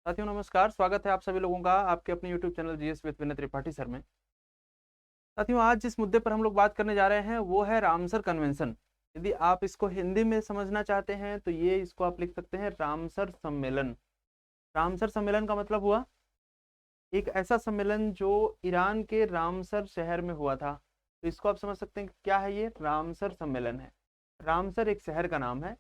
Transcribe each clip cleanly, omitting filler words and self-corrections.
साथियों नमस्कार, स्वागत है आप सभी लोगों का आपके अपने YouTube channel GS with Vinay Tripathi sir में। साथियों आज जिस मुद्दे पर हम लोग बात करने जा रहे हैं वो है रामसर कन्वेंशन। यदि आप इसको हिंदी में समझना चाहते हैं तो ये इसको आप लिख सकते हैं रामसर सम्मेलन। रामसर सम्मेलन का मतलब हुआ एक ऐसा सम्मेलन जो ईरान के रामसर शहर में हुआ था। तो इसको आप समझ सकते हैं कि क्या है, ये रामसर सम्मेलन है। रामसर एक शहर का नाम है,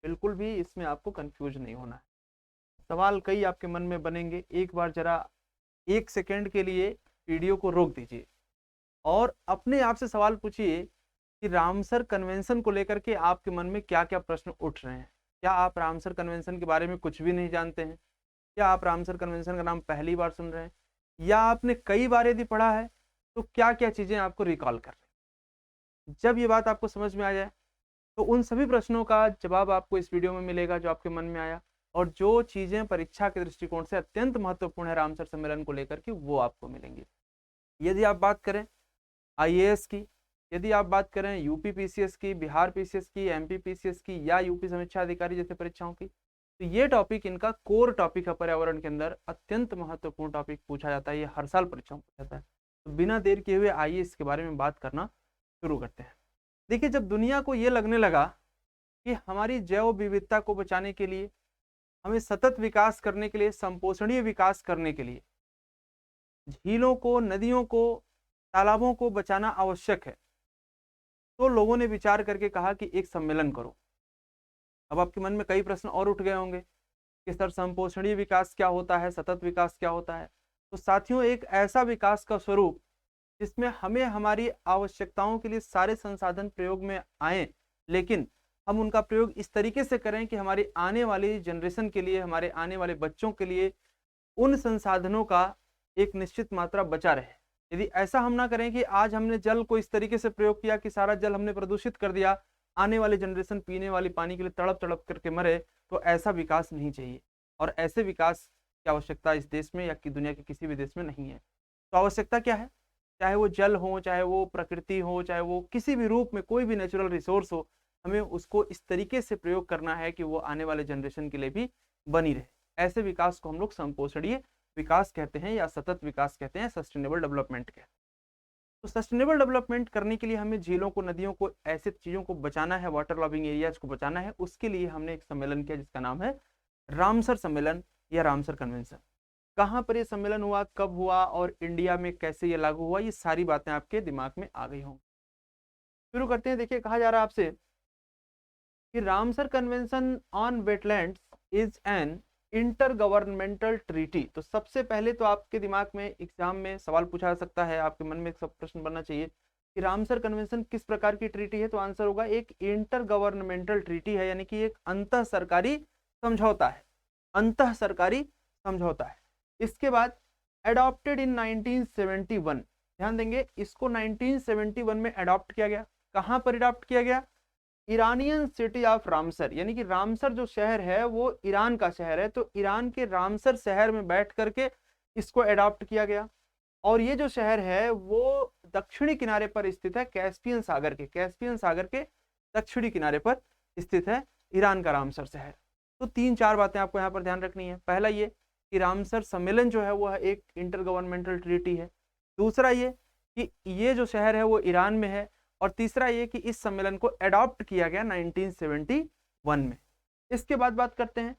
बिल्कुल भी इसमें आपको कंफ्यूज नहीं होना है। सवाल कई आपके मन में बनेंगे, एक बार जरा 1 सेकंड के लिए वीडियो को रोक दीजिए और अपने आप से सवाल पूछिए कि रामसर कन्वेंशन को लेकर के आपके मन में क्या क्या प्रश्न उठ रहे हैं। क्या आप रामसर कन्वेंशन के बारे में कुछ भी नहीं जानते हैं? क्या आप रामसर कन्वेंशन का नाम पहली बार सुन रहे हैं, या आपने कई बार यदि पढ़ा है तो क्या क्या चीजें आपको रिकॉल कर रही हैं? जब ये बात आपको समझ में आ जाए तो उन सभी प्रश्नों का जवाब आपको इस वीडियो में मिलेगा जो आपके मन में आया, और जो चीजें परीक्षा के दृष्टिकोण से अत्यंत महत्वपूर्ण है रामसर सम्मेलन को लेकर के वो आपको मिलेंगी। यदि आप बात करें आईएएस की, यदि आप बात करें यूपी पीसीएस की, बिहार पीसीएस की, एमपी पीसीएस की या यूपी समीक्षा अधिकारी जैसे परीक्षाओं की, तो ये टॉपिक इनका कोर टॉपिक है। पर्यावरण के अंदर अत्यंत महत्वपूर्ण टॉपिक पूछा जाता है, ये हर साल परीक्षाओं में पूछा जाता है। तो बिना देर किए हुए आइए इसके बारे में बात करना शुरू करते हैं। देखिए, जब दुनिया को ये लगने लगा कि हमारी जैव विविधता को बचाने के लिए, हमें सतत विकास करने के लिए, संपोषणीय विकास करने के लिए झीलों को, नदियों को, तालाबों को बचाना आवश्यक है, तो लोगों ने विचार करके कहा कि एक सम्मेलन करो। अब आपके मन में कई प्रश्न और उठ गए होंगे कि सर संपोषणीय विकास क्या होता है, सतत विकास क्या होता है। तो साथियों, एक ऐसा विकास का स्वरूप जिसमें हमें हमारी आवश्यकताओं के लिए सारे संसाधन प्रयोग में आए, लेकिन हम उनका प्रयोग इस तरीके से करें कि हमारी आने वाली जनरेशन के लिए, हमारे आने वाले बच्चों के लिए उन संसाधनों का एक निश्चित मात्रा बचा रहे। यदि ऐसा हम ना करें कि आज हमने जल को इस तरीके से प्रयोग किया कि सारा जल हमने प्रदूषित कर दिया, आने वाली जनरेशन पीने वाली पानी के लिए तड़प तड़प करके मरे, तो ऐसा विकास नहीं चाहिए। और ऐसे विकास की आवश्यकता इस देश में या कि दुनिया के किसी भी देश में नहीं है। तो आवश्यकता क्या है? चाहे वो जल हो, चाहे वो प्रकृति हो, चाहे वो किसी भी रूप में कोई भी नेचुरल रिसोर्स हो, हमें उसको इस तरीके से प्रयोग करना है कि वो आने वाले जनरेशन के लिए भी बनी रहे। ऐसे विकास को हम लोग संपोषणीय विकास कहते हैं या सतत विकास कहते हैं, सस्टेनेबल डेवलपमेंट कहते हैं। तो सस्टेनेबल डेवलपमेंट करने के लिए हमें झीलों को, नदियों को, ऐसे चीजों को बचाना है, वाटर लॉविंग एरियाज को बचाना है। उसके लिए हमने एक सम्मेलन किया जिसका नाम है रामसर सम्मेलन या रामसर कन्वेंशन। कहाँ पर ये सम्मेलन हुआ, कब हुआ और इंडिया में कैसे ये लागू हुआ, ये सारी बातें आपके दिमाग में आ गई होंगी। शुरू करते हैं। देखिए, कहा जा रहा है आपसे कि Ramsar convention on wetlands is an inter governmental treaty. तो सबसे पहले तो आपके दिमाग में एग्जाम में सवाल पूछा जा सकता है, आपके मन में सब प्रश्न बनना चाहिए कि रामसर कन्वेंशन किस प्रकार की ट्रीटी है। तो आंसर होगा एक इंटर गवर्नमेंटल ट्रीटी है, यानी कि एक अंतः सरकारी समझौता है। अंतः सरकारी समझौता है। इसके बाद एडॉप्टेड इन 1971, ध्यान देंगे, इसको 1971 में अडॉप्ट किया गया। कहां पर अडॉप्ट किया गया? ईरानियन सिटी ऑफ रामसर, यानी कि रामसर जो शहर है वो ईरान का शहर है, तो ईरान के रामसर शहर में बैठ करके इसको अडॉप्ट किया गया। और ये जो शहर है वो दक्षिणी किनारे पर स्थित है, कैस्पियन सागर के, कैस्पियन सागर के दक्षिणी किनारे पर स्थित है ईरान का रामसर शहर। तो 3-4 बातें आपको यहाँ पर ध्यान रखनी है। पहला ये कि रामसर सम्मेलन जो है वो एक इंटर गवर्नमेंटल ट्रीटी है। दूसरा ये कि ये जो शहर है वो ईरान में है। और तीसरा ये कि इस सम्मेलन को अडॉप्ट किया गया 1971 में। इसके बाद बात करते हैं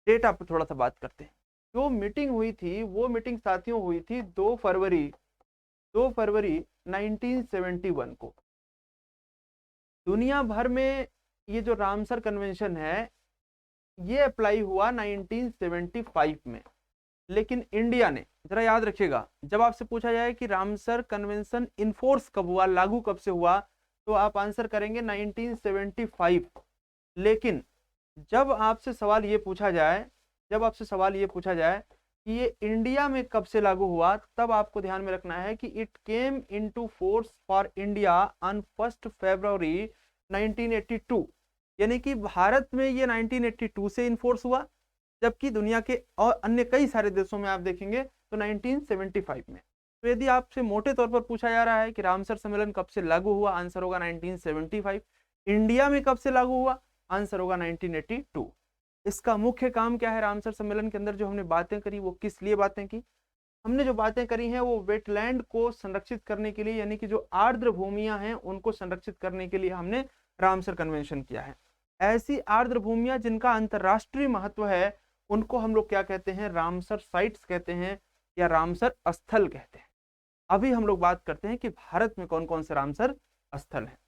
डेटा पर, थोड़ा सा बात करते हैं। जो मीटिंग हुई थी वो मीटिंग साथियों हुई थी 2 फरवरी 1971 को। दुनिया भर में ये जो रामसर कन्वेंशन है ये अप्लाई हुआ 1975 में, लेकिन इंडिया ने, जरा याद रखिएगा, जब आपसे पूछा जाए कि रामसर कन्वेंशन इनफोर्स कब हुआ, लागू कब से हुआ, तो आप आंसर करेंगे 1975। लेकिन जब आपसे सवाल ये पूछा जाए, कि ये इंडिया में कब से लागू हुआ, तब आपको ध्यान में रखना है कि it came into force for India on 1 फरवरी 1982, यानी कि भारत में ये 1982 से इनफोर्स हुआ, जबकि दुनिया के और अन्य कई सारे देशों में आप देखेंगे तो 1975 में। तो यदि आपसे मोटे तौर पर पूछा जा रहा है कि रामसर सम्मेलन कब से लागू हुआ, आंसर होगा 1975। इंडिया में कब से लागू हुआ, आंसर होगा 1982। इसका मुख्य काम क्या है? रामसर सम्मेलन के अंदर जो हमने बातें करी वो किस लिए बातें की? हमने जो बातें करी हैं वो वेटलैंड को संरक्षित करने के लिए, यानी कि जो आर्द्र भूमियां हैं उनको संरक्षित करने के लिए हमने रामसर कन्वेंशन किया है। ऐसी आर्द्र भूमियां जिनका अंतरराष्ट्रीय महत्व है उनको हम लोग क्या कहते हैं? रामसर साइट्स कहते हैं या रामसर स्थल कहते हैं। अभी हम लोग बात करते हैं कि भारत में कौन कौन से रामसर स्थल हैं।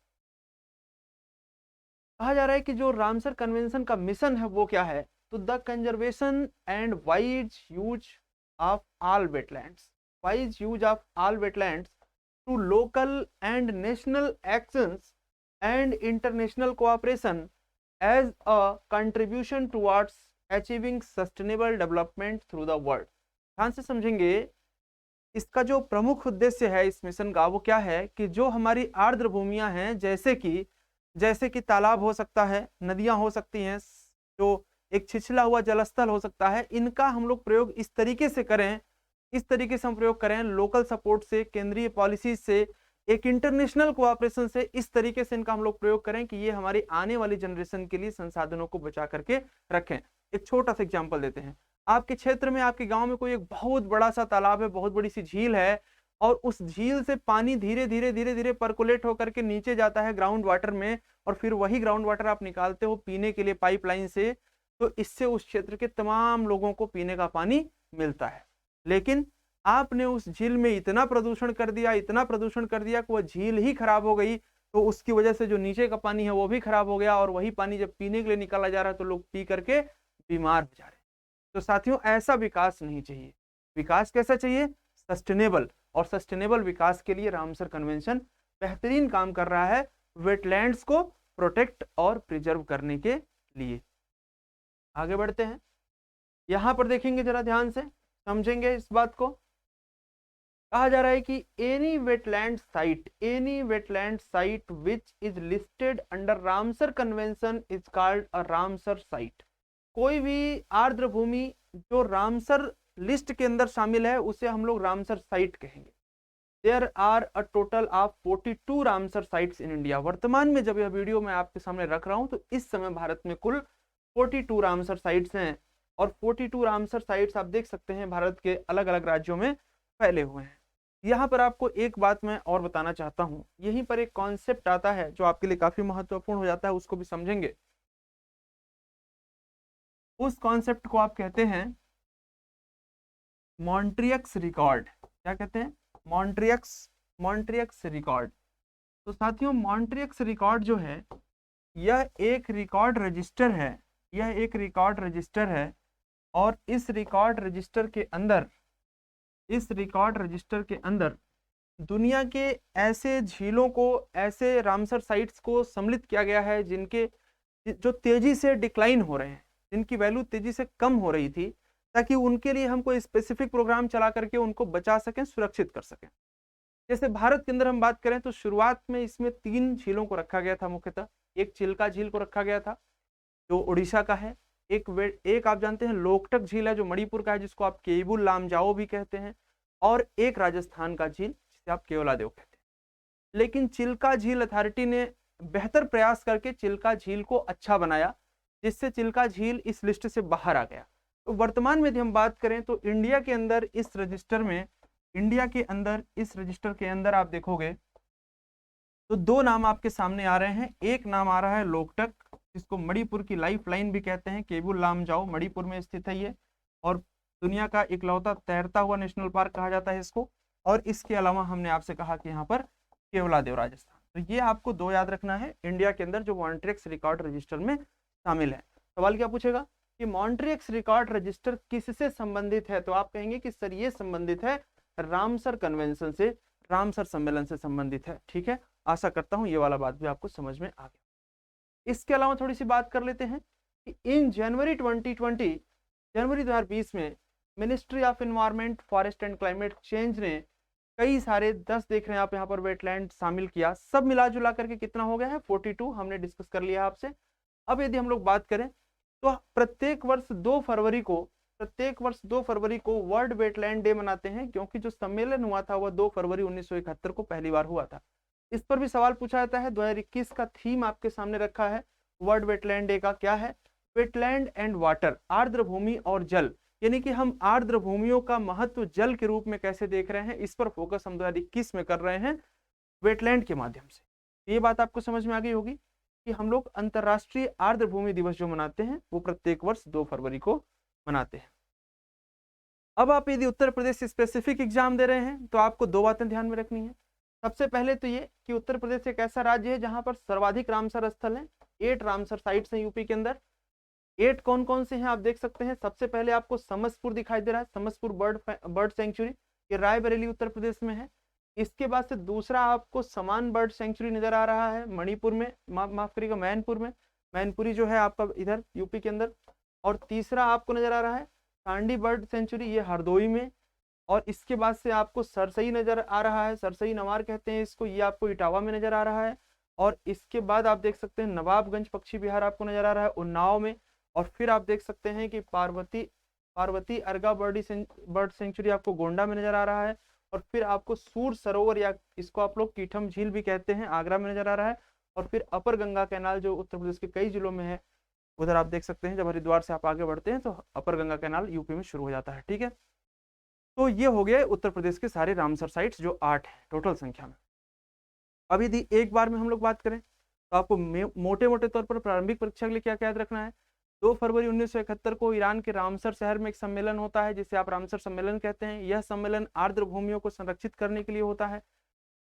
कहा जा रहा है कि जो रामसर कन्वेंशन का मिशन है वो क्या है? तो the conservation and wise use of all wetlands, wise use of all wetlands to local and national actions and international cooperation as a contribution towards achieving sustainable development through the world. ध्यान से समझेंगे, इसका जो प्रमुख उद्देश्य है इस mission का वो क्या है कि जो हमारी आर्द्र भूमियां हैं, जैसे कि तालाब हो सकता है, नदियां हो सकती हैं, जो एक छिछला हुआ जलस्थल हो सकता है, इनका हम लोग प्रयोग इस तरीके से करें, इस तरीके से हम प्रयोग करें लोकल सपोर्ट से, केंद्रीय पॉलिसी से, एक इंटरनेशनल कोऑपरेशन से, इस तरीके से इनका हम लोग प्रयोग करें कि ये हमारी आने वाली जनरेशन के लिए संसाधनों को बचा करके रखें। एक छोटा सा एग्जाम्पल देते हैं। आपके क्षेत्र में, आपके गांव में कोई एक बहुत बड़ा सा तालाब है, बहुत बड़ी सी झील है, और उस झील से पानी धीरे धीरे परकोलेट होकर के नीचे जाता है ग्राउंड वाटर में, और फिर वही ग्राउंड वाटर आप निकालते हो पीने के लिए पाइपलाइन से, तो इससे उस क्षेत्र के तमाम लोगों को पीने का पानी मिलता है। लेकिन आपने उस झील में इतना प्रदूषण कर दिया कि वह झील ही खराब हो गई, तो उसकी वजह से जो नीचे का पानी है वो भी खराब हो गया, और वही पानी जब पीने के लिए निकाला जा रहा है तो लोग पी करके बीमार हो जा रहे हैं। तो साथियों, ऐसा विकास नहीं चाहिए। विकास कैसा चाहिए? सस्टेनेबल। और सस्टेनेबल विकास के लिए रामसर कन्वेंशन बेहतरीन काम कर रहा है, वेटलैंड्स को प्रोटेक्ट और प्रिजर्व करने के लिए। आगे बढ़ते हैं। यहां पर देखेंगे, जरा ध्यान से समझेंगे इस बात को। कहा जा रहा है कि any wetland site which is listed under Ramsar convention is called a Ramsar site. कोई भी आर्द्र भूमि जो रामसर लिस्ट के अंदर शामिल है उसे हम लोग रामसर साइट कहेंगे। There are a total of 42 Ramsar sites in India. वर्तमान में जब यह वीडियो मैं आपके सामने रख रहा हूं तो इस समय भारत में कुल 42 रामसर साइट्स हैं, और 42 रामसर साइट्स आप देख सकते हैं भारत के अलग अलग राज्यों में फैले हुए हैं। यहाँ पर आपको एक बात मैं और बताना चाहता हूँ, यहीं पर एक कॉन्सेप्ट आता है जो आपके लिए काफी महत्वपूर्ण हो जाता है, उसको भी समझेंगे। उस कॉन्सेप्ट को आप कहते हैं मॉन्ट्रियक्स रिकॉर्ड। क्या कहते हैं? Montreux record. तो साथियों, मॉन्ट्रियक्स रिकॉर्ड जो है यह एक रिकॉर्ड रजिस्टर है, और इस रिकॉर्ड रजिस्टर के अंदर दुनिया के ऐसे झीलों को, ऐसे रामसर साइट्स को सम्मिलित किया गया है जिनके जो तेजी से डिक्लाइन हो रहे हैं, जिनकी वैल्यू तेजी से कम हो रही थी, ताकि उनके लिए हम कोई स्पेसिफिक प्रोग्राम चला करके उनको बचा सकें, सुरक्षित कर सकें। जैसे भारत के अंदर हम बात करें तो शुरुआत में इसमें 3 झीलों को रखा गया था मुख्यतः। एक चिल्का झील को रखा गया था जो उड़ीसा का है, एक आप जानते हैं लोकटक झील है जो मणिपुर का है, जिसको आप केबुल लामजाओ भी कहते हैं, और एक राजस्थान का झील जिसे आप केवलादेव कहते हैं। लेकिन चिल्का झील अथॉरिटी ने बेहतर प्रयास करके चिल्का झील को अच्छा बनाया, जिससे चिल्का झील इस लिस्ट से बाहर आ गया। तो वर्तमान में यदि हम बात करें तो इंडिया के अंदर इस रजिस्टर के अंदर आप देखोगे तो 2 नाम आपके सामने आ रहे हैं। एक नाम आ रहा है लोकटक, जिसको मणिपुर की लाइफ लाइन भी कहते हैं, केबुल लामजाओ मणिपुर में स्थित है ये, और दुनिया का इकलौता तैरता हुआ नेशनल पार्क कहा जाता है इसको। और इसके अलावा हमने आपसे कहा कि यहाँ पर केवलादेव राजस्थान। तो ये आपको 2 याद रखना है इंडिया के अंदर जो मॉन्ट्रियक्स रिकॉर्ड रजिस्टर में शामिल है। सवाल क्या पूछेगा कि मॉन्ट्रियक्स रिकॉर्ड रजिस्टर किससे संबंधित है? तो आप कहेंगे कि सर ये संबंधित है रामसर कन्वेंशन से, रामसर सम्मेलन से संबंधित है। ठीक है, आशा करता हूं ये वाला बात भी आपको समझ में आ गया। इसके अलावा थोड़ी सी बात कर लेते हैं कि इन जनवरी 2020 में ministry of environment, forest and climate change ने कई सारे 10 देख रहे हैं आप यहाँ पर वेटलैंड शामिल किया। सब मिला जुला करके कितना हो गया है? 42 हमने डिस्कस कर लिया आपसे। अब यदि हम लोग बात करें तो प्रत्येक वर्ष 2 फरवरी को वर्ल्ड वेटलैंड डे मनाते हैं, क्योंकि जो सम्मेलन हुआ था वह 2 फरवरी 1971 को पहली बार हुआ था। इस पर भी सवाल पूछा जाता है। 2021 का थीम आपके सामने रखा है वर्ल्ड वेटलैंड डे का, क्या है? वेटलैंड एंड वाटर, आर्द्र भूमि और जल, यानी कि हम आर्द्र भूमियों का महत्व जल के रूप में कैसे देख रहे हैं, इस पर फोकस हम 2021 में कर रहे हैं वेटलैंड के माध्यम से। ये बात आपको समझ में आ गई होगी कि हम लोग अंतरराष्ट्रीय आर्द्र भूमि दिवस जो मनाते हैं वो प्रत्येक वर्ष 2 फरवरी को मनाते हैं। अब आप यदि उत्तर प्रदेश से स्पेसिफिक एग्जाम दे रहे हैं तो आपको 2 बातें ध्यान में रखनी है। सबसे पहले तो ये कि उत्तर प्रदेश एक ऐसा राज्य है जहां पर सर्वाधिक रामसर स्थल है, 8 रामसर साइट्स हैं यूपी के अंदर। 8 कौन कौन से हैं आप देख सकते हैं। सबसे पहले आपको समसपुर दिखाई दे रहा है, समसपुर बर्ड सेंचुरी, ये रायबरेली उत्तर प्रदेश में है। इसके बाद से दूसरा आपको समान बर्ड सेंचुरी नजर आ रहा है मणिपुर में, माफ करिएगा मैनपुर में, मैनपुरी जो है आपका इधर यूपी के अंदर। और तीसरा आपको नजर आ रहा है सांडी बर्ड सेंचुरी, ये हरदोई में। और इसके बाद से आपको सरसई नजर आ रहा है, सरसई नवार कहते हैं इसको, ये आपको इटावा में नजर आ रहा है। और इसके बाद आप देख सकते हैं नवाबगंज पक्षी विहार आपको नजर आ रहा है उन्नाव में। और फिर आप देख सकते हैं कि पार्वती अर्गा बर्ड सेंचुरी आपको गोंडा में नजर आ रहा है। और फिर आपको सूर सरोवर, या इसको आप लोग कीठम झील भी कहते हैं, आगरा में नजर आ रहा है। और फिर अपर गंगा कैनाल जो उत्तर प्रदेश के कई जिलों में है, उधर आप देख सकते हैं। जब हरिद्वार से आप आगे बढ़ते हैं तो अपर गंगा कैनाल यूपी में शुरू हो जाता है। ठीक है, तो ये हो गया उत्तर प्रदेश के सारे रामसर साइट्स जो 8 है टोटल संख्या में। अब यदि एक बार में हम लोग बात करें तो आपको मोटे मोटे तौर पर प्रारंभिक परीक्षा के लिए क्या क्या याद रखना है। 2 फरवरी 1971 को ईरान के रामसर शहर में एक सम्मेलन होता है जिसे आप रामसर सम्मेलन कहते हैं। यह सम्मेलन आर्द्र भूमियों को संरक्षित करने के लिए होता है।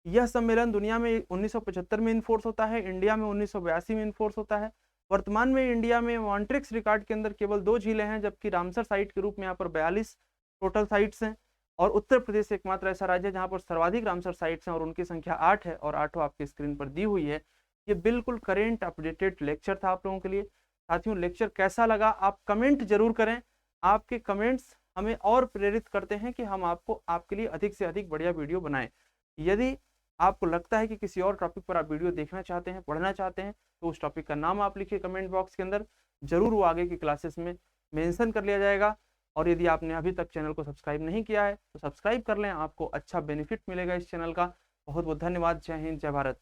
यह सम्मेलन दुनिया में 1975 में इनफोर्स होता है, इंडिया में 1982 में इनफोर्स होता है। वर्तमान में इंडिया में मॉन्ट्रिक्स रिकॉर्ड के अंदर केवल 2 झीलें हैं, जबकि रामसर साइट के रूप में यहाँ पर 42 टोटल साइट्स हैं। और उत्तर प्रदेश एकमात्र ऐसा राज्य है जहाँ पर सर्वाधिक रामसर साइट्स हैं और उनकी संख्या 8 है, और 8 आपकी स्क्रीन पर दी हुई है। ये बिल्कुल करेंट अपडेटेड लेक्चर था आप लोगों के लिए। साथियों, लेक्चर कैसा लगा आप कमेंट जरूर करें। आपके कमेंट्स हमें और प्रेरित करते हैं कि हम आपको आपके लिए अधिक से अधिक बढ़िया वीडियो बनाएं। यदि आपको लगता है कि किसी और टॉपिक पर आप वीडियो देखना चाहते हैं, पढ़ना चाहते हैं, तो उस टॉपिक का नाम आप लिखिए कमेंट बॉक्स के अंदर, जरूर वो आगे की क्लासेस में मेंशन कर लिया जाएगा। और यदि आपने अभी तक चैनल को सब्सक्राइब नहीं किया है तो सब्सक्राइब कर लें, आपको अच्छा बेनिफिट मिलेगा इस चैनल का। बहुत बहुत धन्यवाद। जय हिंद, जय भारत।